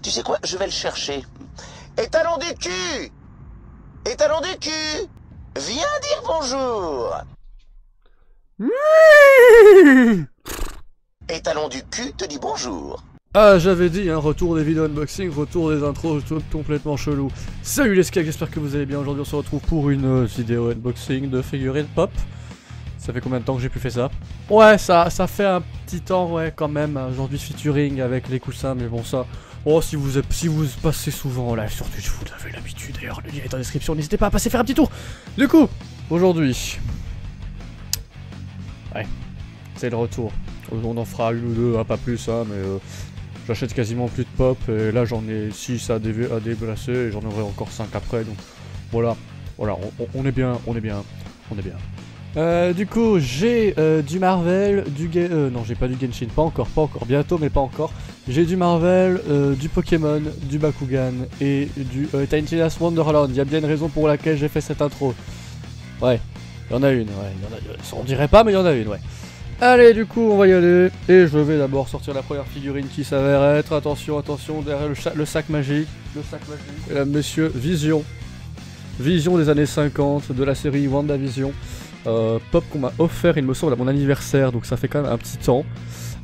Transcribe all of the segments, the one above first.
Tu sais quoi? Je vais le chercher. Étalon du cul! Étalon du cul! Viens dire bonjour! Étalon du cul te dit bonjour. Ah, j'avais dit, hein, retour des vidéos unboxing, retour des intros complètement chelou. Salut les skags, j'espère que vous allez bien. Aujourd'hui on se retrouve pour une vidéo unboxing de figurines pop. Ça fait combien de temps que j'ai plus fait ça? Ouais, ça fait un petit temps, ouais, quand même. Aujourd'hui featuring avec les coussins, mais bon ça... Oh, si vous passez souvent en live sur Twitch, vous avez l'habitude. D'ailleurs, le lien est en description, n'hésitez pas à passer faire un petit tour. Du coup, aujourd'hui... Ouais, c'est le retour. On en fera une ou deux, hein, pas plus, hein, mais... J'achète quasiment plus de pop, et là j'en ai 6 à déplacer, et j'en aurai encore 5 après, donc... Voilà, on est bien. Du coup, j'ai du Marvel, non, j'ai pas du Genshin, pas encore, bientôt, mais pas encore. J'ai du Marvel, du Pokémon, du Bakugan et du Tiny Tina's Wonderland. Il y a bien une raison pour laquelle j'ai fait cette intro. Ouais, il y en a une, on dirait pas, mais il y en a une, ouais. Allez, du coup, on va y aller. Et je vais d'abord sortir la première figurine qui s'avère être, attention, derrière le sac magique. Mesdames, messieurs, Vision. Vision des années 50, de la série WandaVision. Pop qu'on m'a offert, il me semble, à mon anniversaire, donc ça fait quand même un petit temps.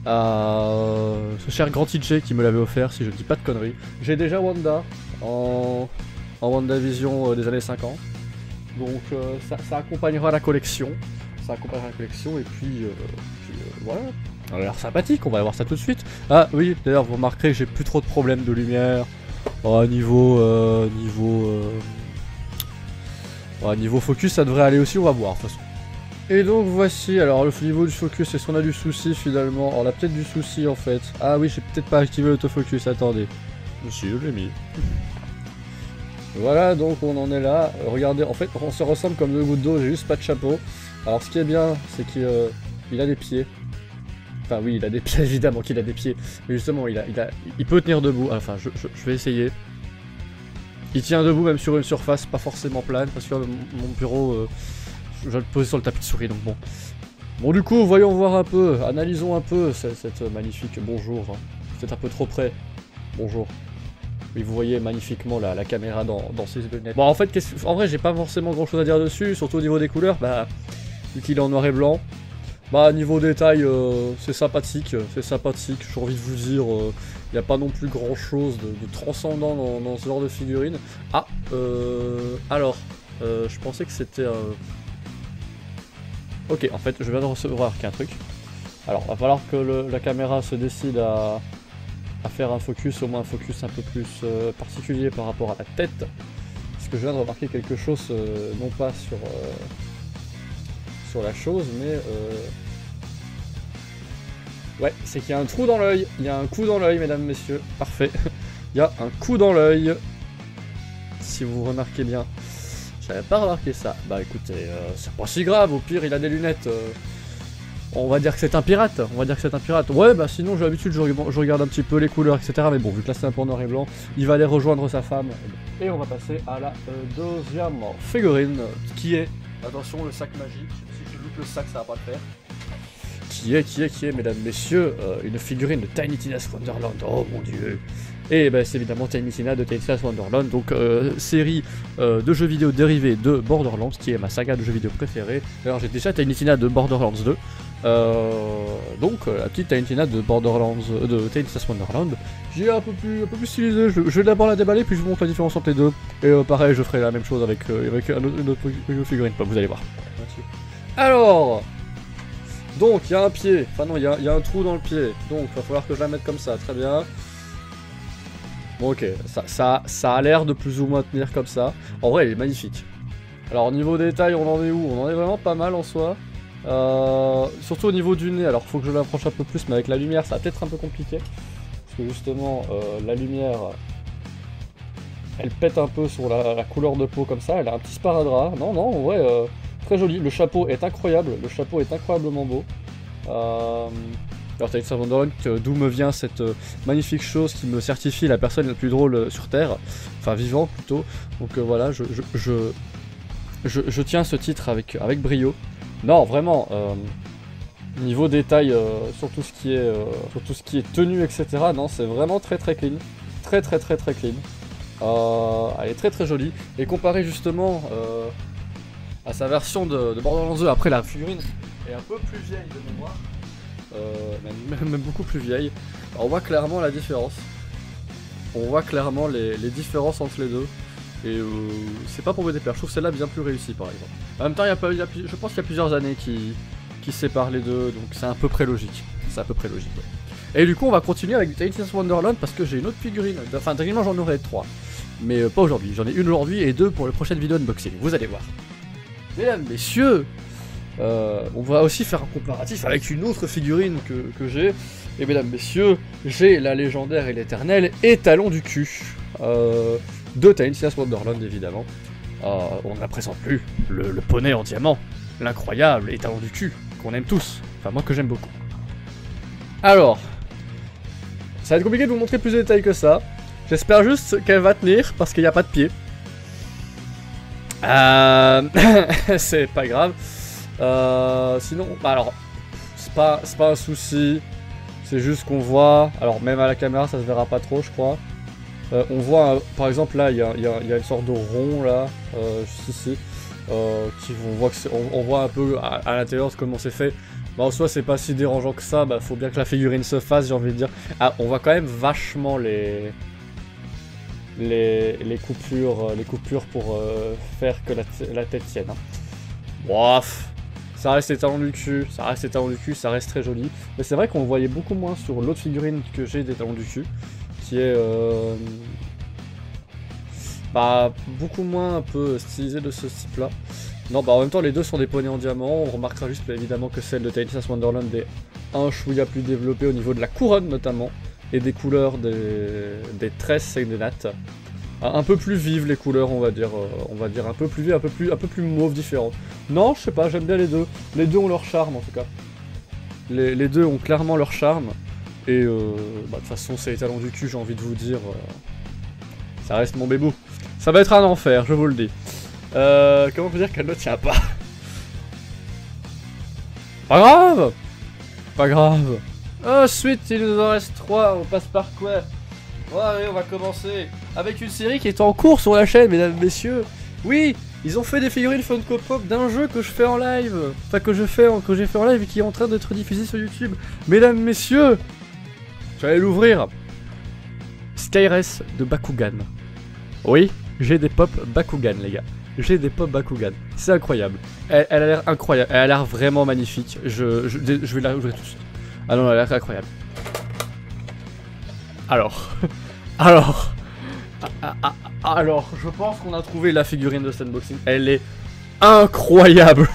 Ce cher grand TJ qui me l'avait offert, si je ne dis pas de conneries. J'ai déjà Wanda en WandaVision des années 50. Donc ça accompagnera la collection. Et puis voilà. Ça a l'air sympathique, on va voir ça tout de suite. Ah oui, d'ailleurs vous remarquerez que j'ai plus trop de problèmes de lumière. Niveau focus ça devrait aller aussi, on va voir de toute façon. Et donc voici, alors le niveau du focus, est-ce qu'on a du souci finalement? On a peut-être du souci en fait. Ah oui, j'ai peut-être pas activé l'autofocus, attendez. Si, je l'ai mis. Voilà, donc on en est là. Regardez, en fait, on se ressemble comme deux gouttes d'eau, j'ai juste pas de chapeau. Alors ce qui est bien, c'est qu'il a des pieds. Enfin oui, il a des pieds, évidemment qu'il a des pieds. Mais justement, il peut tenir debout. Enfin, je vais essayer. Il tient debout même sur une surface pas forcément plane, parce que mon bureau, je vais le poser sur le tapis de souris, donc bon. Bon du coup, voyons voir un peu, analysons un peu cette magnifique... Bonjour, peut-être un peu trop près. Bonjour. Oui, vous voyez magnifiquement la caméra dans ses lunettes. Bon, en fait, en vrai, j'ai pas forcément grand chose à dire dessus, surtout au niveau des couleurs, bah, vu qu'il est en noir et blanc. Bah, niveau détail, c'est sympathique, j'ai envie de vous dire, il n'y a pas non plus grand chose de transcendant dans ce genre de figurine. Ah, alors, je pensais que c'était... Ok, en fait, je viens de recevoir un truc. Alors, va falloir que la caméra se décide à faire un focus, au moins un focus un peu plus particulier par rapport à la tête. Parce que je viens de remarquer quelque chose, non pas sur la chose, mais... Ouais, c'est qu'il y a un trou dans l'œil. Il y a un coup dans l'œil, mesdames, messieurs. Parfait. Il y a un coup dans l'œil. Si vous remarquez bien. J'avais pas remarqué ça. Bah écoutez, c'est pas si grave. Au pire, il a des lunettes. On va dire que c'est un pirate. Ouais, bah sinon, j'ai l'habitude, je regarde un petit peu les couleurs, etc. Mais bon, vu que là c'est un peu en noir et blanc, il va aller rejoindre sa femme. Et on va passer à la deuxième figurine, qui est... Attention, le sac magique. Si je loupe le sac, ça va pas le faire. Qui est, mesdames, messieurs, une figurine de Tiny Tina's Wonderland. Oh mon dieu. Et ben, c'est évidemment Tiny Tina de Tiny Tina's Wonderland, donc série de jeux vidéo dérivée de Borderlands, qui est ma saga de jeux vidéo préférée. Alors j'ai déjà Tiny Tina de Borderlands 2. Donc la petite Tiny Tina de Borderlands, de Tiny Tina's Wonderland, j'ai un peu plus stylisé. Je vais d'abord la déballer, puis je vous montre la différence entre les deux. Et pareil, je ferai la même chose avec une autre figurine, vous allez voir. Merci. Alors... Donc, il y a un pied, enfin non, il y a un trou dans le pied, donc il va falloir que je la mette comme ça, très bien. Bon, ok, ça a l'air de plus ou moins tenir comme ça. En vrai, il est magnifique. Alors, au niveau détail, on en est où? On en est vraiment pas mal en soi. Surtout au niveau du nez, alors faut que je l'approche un peu plus, mais avec la lumière, ça va peut-être un peu compliqué. Parce que justement, la lumière, elle pète un peu sur la couleur de peau comme ça, elle a un petit sparadrap. Non, en vrai... Très joli, le chapeau est incroyable, le chapeau est incroyablement beau. Alors Tiny Tina's Wonderland, d'où me vient cette magnifique chose qui me certifie la personne la plus drôle sur Terre, enfin vivant plutôt. Donc voilà, je tiens ce titre avec brio. Non, vraiment, niveau détail sur tout ce qui est tenue, etc. Non, c'est vraiment très clean. très clean. Elle est très jolie. Et comparé justement à sa version de Borderlands 2, après la figurine est un peu plus vieille de mémoire. Même beaucoup plus vieille. Alors, on voit clairement la différence. On voit clairement les différences entre les deux. Et c'est pas pour me déplaire, je trouve celle-là bien plus réussie par exemple. En même temps, je pense qu'il y a plusieurs années qui séparent les deux, donc c'est à peu près logique. C'est à peu près logique, ouais. Et du coup, on va continuer avec Tiny Tina's Wonderland parce que j'ai une autre figurine. Enfin, techniquement, j'en aurai 3. Mais pas aujourd'hui. J'en ai une aujourd'hui et 2 pour la prochaine vidéo unboxing. Vous allez voir. Mesdames, messieurs, on va aussi faire un comparatif avec une autre figurine que j'ai. Et mesdames, messieurs, j'ai la légendaire et l'éternelle étalon du cul. De Tiny Tina's Wonderland, évidemment. On ne la présente plus. Le poney en diamant. L'incroyable étalon du cul. Qu'on aime tous. Enfin, moi que j'aime beaucoup. Alors, ça va être compliqué de vous montrer plus de détails que ça. J'espère juste qu'elle va tenir parce qu'il n'y a pas de pied. C'est pas grave. Sinon, bah alors, c'est pas un souci. C'est juste qu'on voit. Alors, même à la caméra, ça se verra pas trop, je crois. On voit, par exemple, là, il y a une sorte de rond là, juste ici. On voit un peu à l'intérieur comment c'est fait. Bah, en soi, c'est pas si dérangeant que ça. Bah, faut bien que la figurine se fasse, j'ai envie de dire. Ah, on voit quand même vachement les coupures pour faire que la tête tienne. Hein. Bref, ça reste étalon du cul, ça reste très joli. Mais c'est vrai qu'on le voyait beaucoup moins sur l'autre figurine que j'ai d'étalon du cul, qui est beaucoup moins un peu stylisé de ce type-là. Non, bah en même temps, les deux sont des poneys en diamant. On remarquera juste évidemment que celle de Tiny Tina's Wonderland est un chouïa plus développée au niveau de la couronne notamment, et des couleurs des tresses et des nattes. Un peu plus vives les couleurs, on va dire un peu plus vives, un peu plus mauve, différentes. Non, je sais pas, j'aime bien les deux. Les deux ont leur charme en tout cas. Les deux ont clairement leur charme. Et de toute façon, c'est étalon du cul, j'ai envie de vous dire. Ça reste mon bébou. Ça va être un enfer, je vous le dis. Comment vous dire qu'elle ne tient pas? Pas grave. Pas grave. Ensuite, il nous en reste 3, on passe par quoi? Ouais, allez, on va commencer avec une série qui est en cours sur la chaîne, mesdames, messieurs. Oui, ils ont fait des figurines Funko Pop d'un jeu que je fais en live. Enfin, que j'ai fait en live et qui est en train d'être diffusé sur YouTube. Mesdames, messieurs, j'allais l'ouvrir. Skyres de Bakugan. Oui, j'ai des pop Bakugan, les gars. J'ai des pop Bakugan. C'est incroyable. Elle a l'air incroyable. Elle a l'air vraiment magnifique. Je vais la ouvrir tout de suite. Ah non, elle a l'air incroyable. Alors, je pense qu'on a trouvé la figurine de cet unboxing. Elle est incroyable.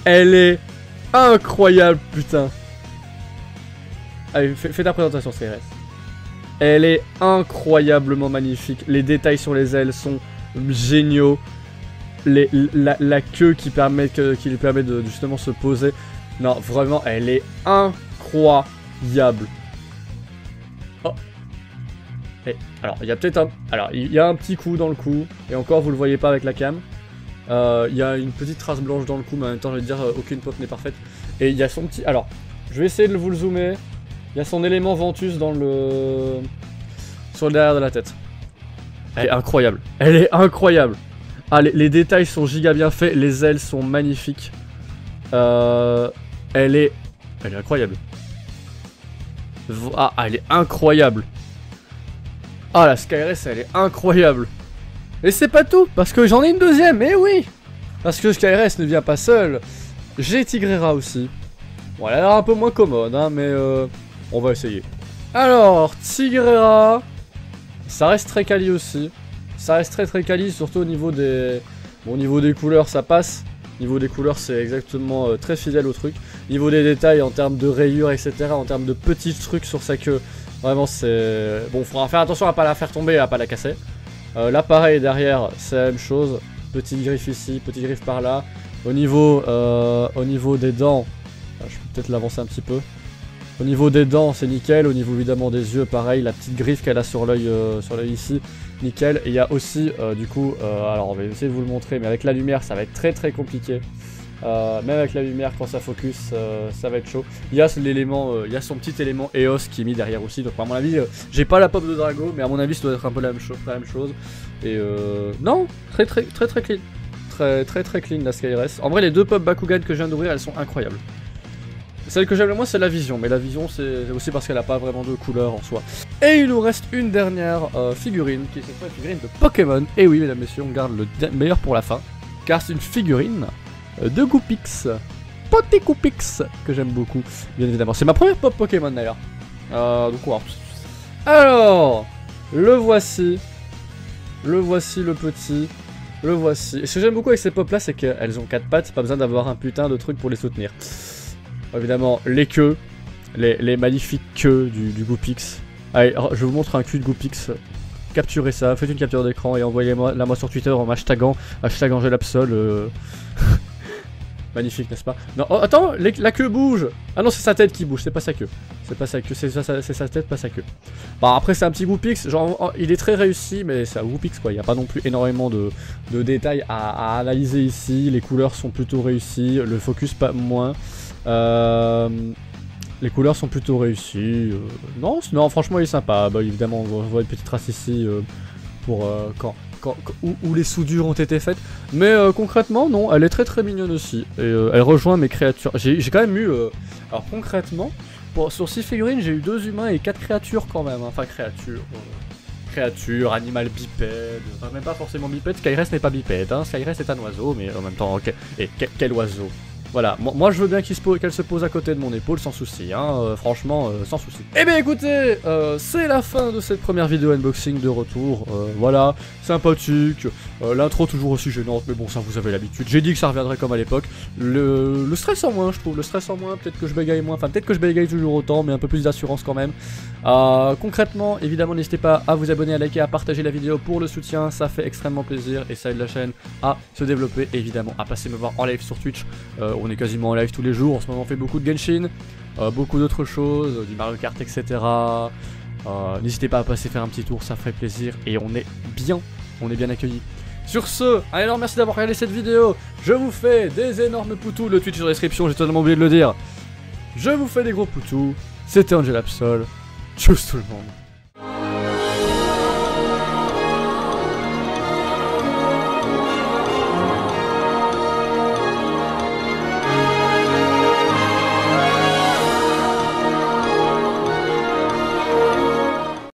Elle est incroyable, putain. Allez, fais ta présentation, CRS. Elle est incroyablement magnifique. Les détails sur les ailes sont géniaux. La queue qui lui permet de justement se poser. Non, vraiment, elle est incroyable. Oh. Et, alors, il y a peut-être un... Alors, il y a un petit coup dans le cou. Et encore, vous le voyez pas avec la cam. Il y a une petite trace blanche dans le cou, mais en même temps, je vais dire, aucune pop n'est parfaite. Et il y a son petit... Alors, je vais essayer de vous le zoomer. Il y a son élément Ventus dans le... sur le derrière de la tête. Elle est incroyable. Elle est incroyable. Ah, les détails sont giga bien faits. Les ailes sont magnifiques. Elle est incroyable. Ah, elle est incroyable. Ah, la Skyres, elle est incroyable. Et c'est pas tout, parce que j'en ai une deuxième, eh oui. Parce que Skyres ne vient pas seule. J'ai Tigrera aussi. Bon, elle a l'air un peu moins commode, hein, mais on va essayer. Alors, Tigrera, ça reste très quali aussi. Ça reste très quali, surtout au niveau des... Bon, au niveau des couleurs, ça passe. Au niveau des couleurs, c'est exactement très fidèle au truc. Au niveau des détails, en termes de rayures, etc., en termes de petits trucs sur sa queue, vraiment, c'est... Bon, faudra faire attention à pas la faire tomber et à pas la casser. Là, pareil, derrière, c'est la même chose. Petite griffe ici, petite griffe par là. Au niveau des dents, je peux peut-être l'avancer un petit peu. Au niveau des dents, c'est nickel. Au niveau évidemment des yeux, pareil, la petite griffe qu'elle a sur l'œil ici, nickel. Et il y a aussi, du coup, alors on va essayer de vous le montrer, mais avec la lumière, ça va être très compliqué. Même avec la lumière, quand ça focus, ça va être chaud. Il y a l'élément, il y a son petit élément EOS qui est mis derrière aussi. Donc à mon avis, j'ai pas la pop de Drago, mais à mon avis, ça doit être un peu la même chose. Et non, très clean. Très clean la Skyres. En vrai, les deux pop Bakugan que je viens d'ouvrir, elles sont incroyables. Celle que j'aime le moins, c'est la vision, mais la vision, c'est aussi parce qu'elle a pas vraiment de couleur en soi. Et il nous reste une dernière figurine, qui est cette fois une figurine de Pokémon. Et oui, mesdames et messieurs, on garde le meilleur pour la fin, car c'est une figurine de Goopix, Potécoupix, que j'aime beaucoup, bien évidemment. C'est ma première pop Pokémon d'ailleurs. Donc on va voir. Alors, le voici le petit. Le voici. Et ce que j'aime beaucoup avec ces pop là, c'est qu'elles ont 4 pattes, pas besoin d'avoir un putain de truc pour les soutenir. Évidemment, les queues, les magnifiques queues du Goopix. Allez, je vous montre un cul de Goopix. Capturez ça, faites une capture d'écran et envoyez-moi sur Twitter en hashtagant #AngelApsol. Magnifique, n'est-ce pas? Non, oh, attends, la queue bouge. Ah non, c'est sa tête qui bouge, c'est pas sa queue. C'est pas sa queue, c'est sa tête, pas sa queue. Bah après, c'est un petit Goopix, genre, il est très réussi, mais c'est un Goopix quoi. Il n'y a pas non plus énormément de détails à analyser ici. Les couleurs sont plutôt réussies, le focus pas moins. Les couleurs sont plutôt réussies. Non, franchement, il est sympa. Bah évidemment, on voit une petite trace ici pour où les soudures ont été faites. Mais concrètement, non, elle est très mignonne aussi. Et elle rejoint mes créatures. J'ai quand même eu... alors concrètement, sur 6 figurines, j'ai eu 2 humains et 4 créatures quand même. Hein. Enfin, créatures, animal bipède. Enfin, même pas forcément bipède. Skyres n'est pas bipède. Hein. Skyres est un oiseau, mais en même temps... ok. Et quel oiseau? Voilà, moi je veux bien qu'elle se pose à côté de mon épaule sans souci, hein, franchement, sans souci. Eh bien écoutez, c'est la fin de cette première vidéo unboxing de retour, voilà, sympathique, l'intro toujours aussi gênante, mais bon ça vous avez l'habitude, j'ai dit que ça reviendrait comme à l'époque, le stress en moins je trouve, le stress en moins, peut-être que je bégaye moins, enfin peut-être que je bégaye toujours autant, mais un peu plus d'assurance quand même. Concrètement, évidemment n'hésitez pas à vous abonner, à liker, à partager la vidéo pour le soutien, ça fait extrêmement plaisir et ça aide la chaîne à se développer, et évidemment à passer me voir en live sur Twitch. On est quasiment en live tous les jours, en ce moment on fait beaucoup de Genshin, beaucoup d'autres choses, du Mario Kart, etc. N'hésitez pas à passer faire un petit tour, ça ferait plaisir et on est bien accueillis. Sur ce, un énorme merci d'avoir regardé cette vidéo, je vous fais des énormes poutous, le Twitch est dans la description, j'ai totalement oublié de le dire. Je vous fais des gros poutous, c'était AngelApsol, tchuss tout le monde.